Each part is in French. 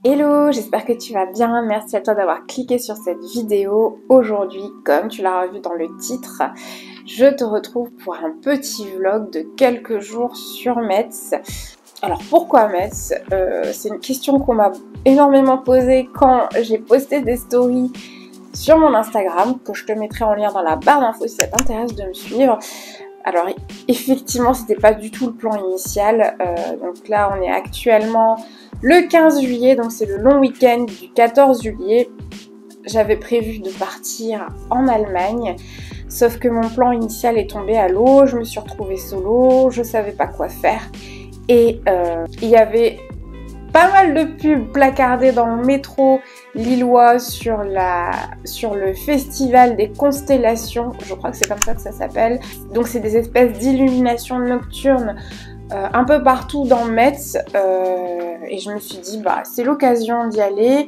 Hello, j'espère que tu vas bien. Merci à toi d'avoir cliqué sur cette vidéo. Aujourd'hui, comme tu l'as revu dans le titre, je te retrouve pour un petit vlog de quelques jours sur Metz. Alors pourquoi Metz? C'est une question qu'on m'a énormément posée quand j'ai posté des stories sur mon Instagram, que je te mettrai en lien dans la barre d'infos si ça t'intéresse de me suivre. Alors effectivement, c'était pas du tout le plan initial. Donc là, on est actuellement le 15 juillet, donc c'est le long week-end du 14 juillet. J'avais prévu de partir en Allemagne, sauf que mon plan initial est tombé à l'eau. Je me suis retrouvée solo, je savais pas quoi faire. Et il y avait pas mal de pubs placardées dans le métro lillois sur le festival des constellations, je crois que c'est comme ça que ça s'appelle. Donc c'est des espèces d'illuminations nocturnes un peu partout dans Metz, et je me suis dit bah c'est l'occasion d'y aller.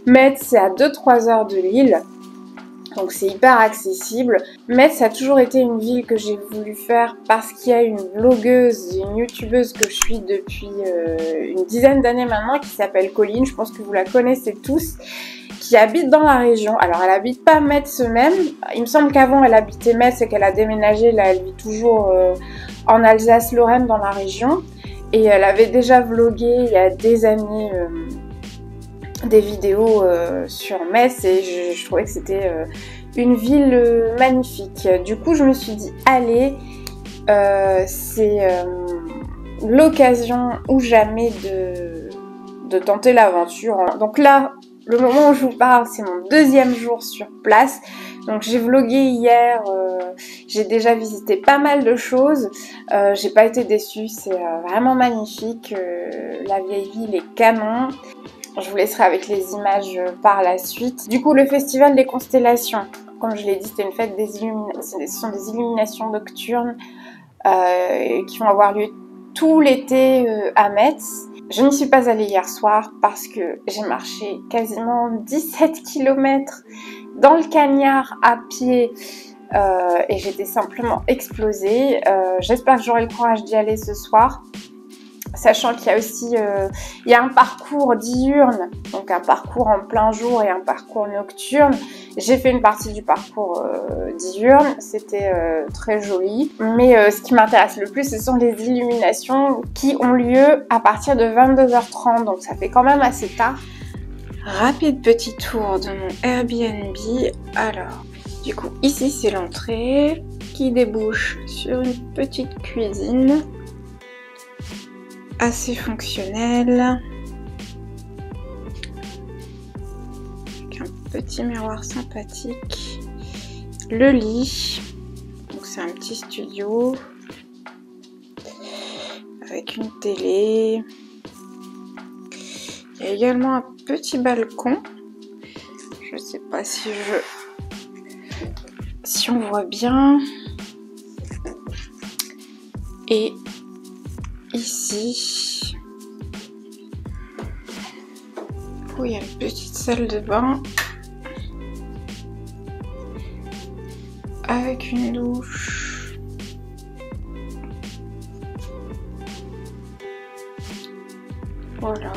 Metz c'est à 2-3 heures de Lille, donc c'est hyper accessible. Metz a toujours été une ville que j'ai voulu faire parce qu'il y a une vlogueuse, une youtubeuse que je suis depuis une dizaine d'années maintenant qui s'appelle Colline, je pense que vous la connaissez tous, qui habite dans la région. Alors elle habite pas Metz même, il me semble qu'avant elle habitait Metz et qu'elle a déménagé, là elle vit toujours en Alsace-Lorraine dans la région. Et elle avait déjà vlogué il y a des années des vidéos sur Metz et je trouvais que c'était une ville magnifique. Du coup je me suis dit allez, c'est l'occasion ou jamais de tenter l'aventure. Donc là, le moment où je vous parle, c'est mon deuxième jour sur place. Donc j'ai vlogué hier, j'ai déjà visité pas mal de choses. J'ai pas été déçue, c'est vraiment magnifique. La vieille ville est canon. Je vous laisserai avec les images par la suite. Du coup, le festival des constellations, comme je l'ai dit, c'est une fête des illuminations. Ce sont des illuminations nocturnes qui vont avoir lieu tout l'été à Metz. Je n'y suis pas allée hier soir parce que j'ai marché quasiment 17 km dans le cagnard à pied et j'étais simplement explosée. J'espère que j'aurai le courage d'y aller ce soir. Sachant qu'il y a aussi il y a un parcours diurne, donc un parcours en plein jour et un parcours nocturne. J'ai fait une partie du parcours diurne, c'était très joli. Mais ce qui m'intéresse le plus, ce sont les illuminations qui ont lieu à partir de 22h30, donc ça fait quand même assez tard. Rapide petit tour de mon Airbnb. Alors, du coup, ici c'est l'entrée qui débouche sur une petite cuisine assez fonctionnel, avec un petit miroir sympathique, le lit, donc c'est un petit studio avec une télé, il y a également un petit balcon, je sais pas si on voit bien, et ici, où il y a une petite salle de bain avec une douche. Voilà.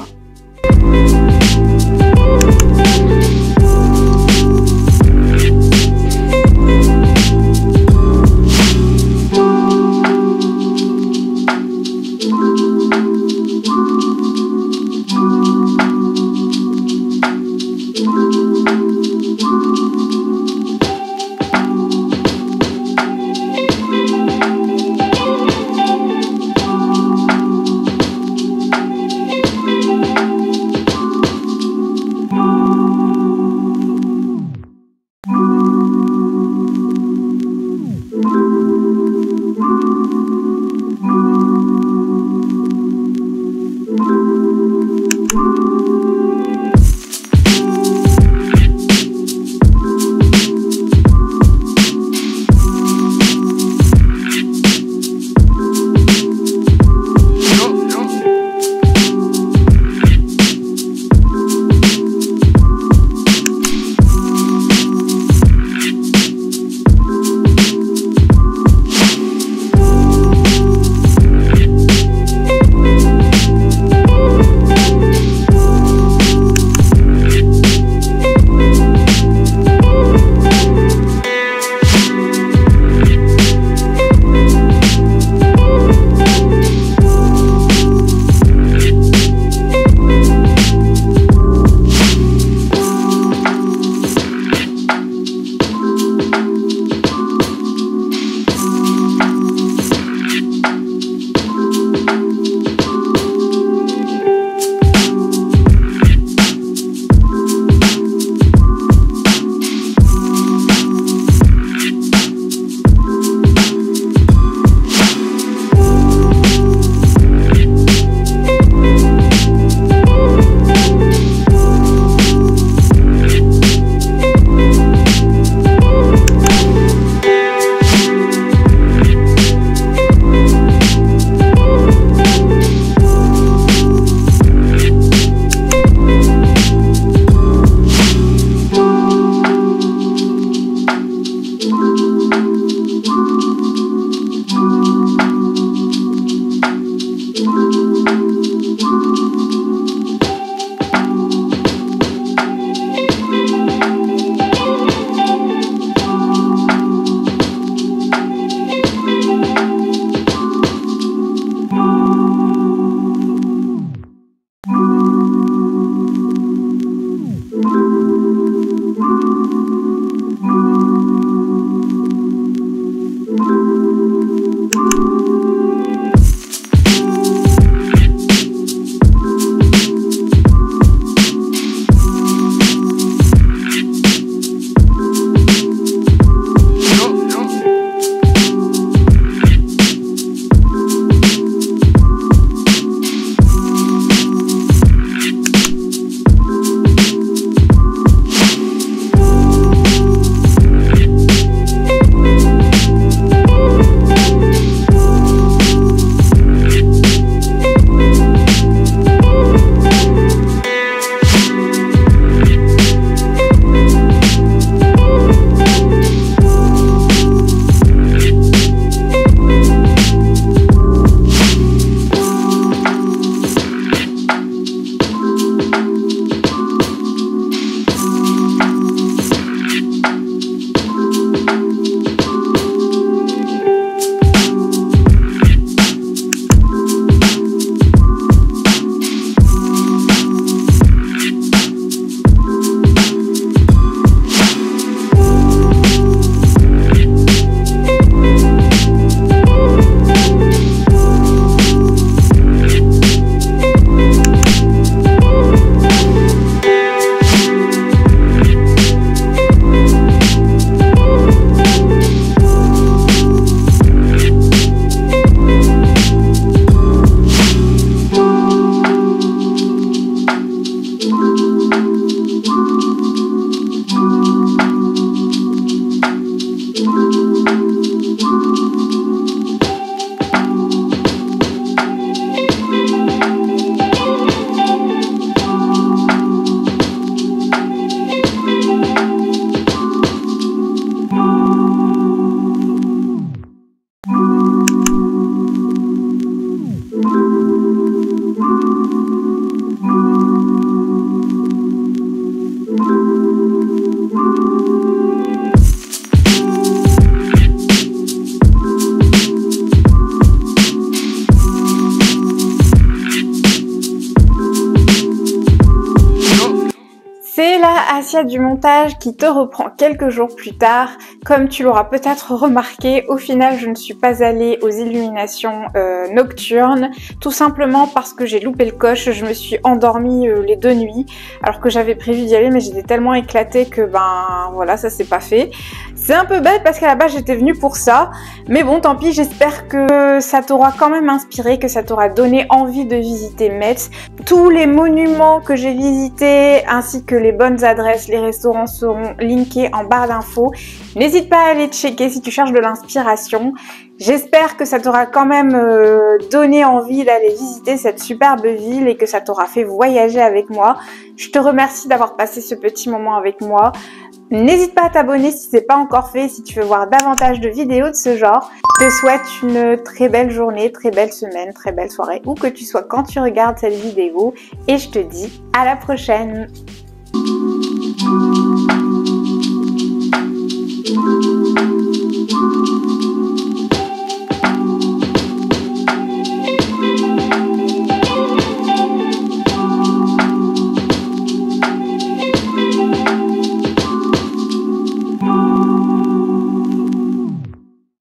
C'est la Asia du montage qui te reprend quelques jours plus tard. Comme tu l'auras peut-être remarqué, au final je ne suis pas allée aux illuminations nocturnes, tout simplement parce que j'ai loupé le coche. Je me suis endormie les 2 nuits alors que j'avais prévu d'y aller, mais j'étais tellement éclatée que voilà, ça s'est pas fait. C'est un peu bête parce qu'à la base j'étais venue pour ça, mais bon tant pis, j'espère que ça t'aura quand même inspiré, que ça t'aura donné envie de visiter Metz. Tous les monuments que j'ai visités ainsi que les bonnes adresses, les restaurants seront linkés en barre d'infos. N'hésite pas à aller checker si tu cherches de l'inspiration. J'espère que ça t'aura quand même donné envie d'aller visiter cette superbe ville et que ça t'aura fait voyager avec moi. Je te remercie d'avoir passé ce petit moment avec moi. N'hésite pas à t'abonner si ce n'est pas encore fait, si tu veux voir davantage de vidéos de ce genre. Je te souhaite une très belle journée, très belle semaine, très belle soirée, où que tu sois quand tu regardes cette vidéo. Et je te dis à la prochaine!